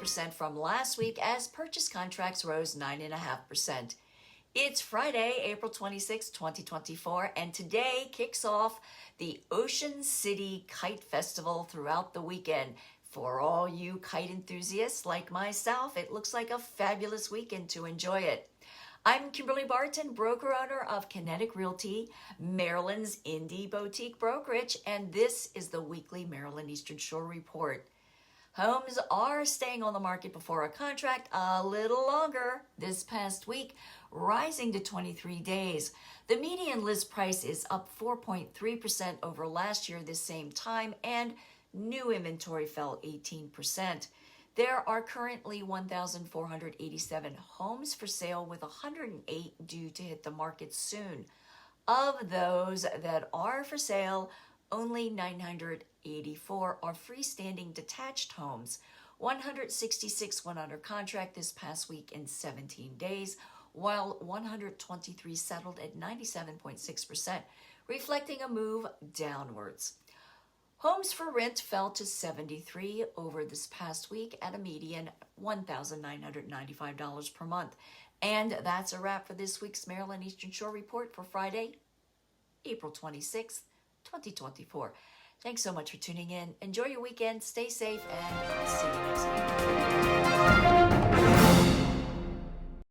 0.4% from last week as purchase contracts rose 9.5%. It's Friday, April 26, 2024, and today kicks off the Ocean City Kite Festival throughout the weekend. For all you kite enthusiasts like myself, it looks like a fabulous weekend to enjoy it. I'm Kimberly Barton, broker-owner of Kinetic Realty, Maryland's indie boutique brokerage, and this is the weekly Maryland Eastern Shore Report. Homes are staying on the market before a contract a little longer this past week, rising to 23 days. The median list price is up 4.3% over last year this same time, and new inventory fell 18%. There are currently 1,487 homes for sale, with 108 due to hit the market soon. Of those that are for sale, only 984 are freestanding detached homes. 166 went under contract this past week in 17 days, while 123 settled at 97.6%, reflecting a move downwards. Homes for rent fell to 73 over this past week at a median $1,995 per month. And that's a wrap for this week's Maryland Eastern Shore Report for Friday, April 26th, 2024. Thanks so much for tuning in. Enjoy your weekend, stay safe, and I'll see you next week.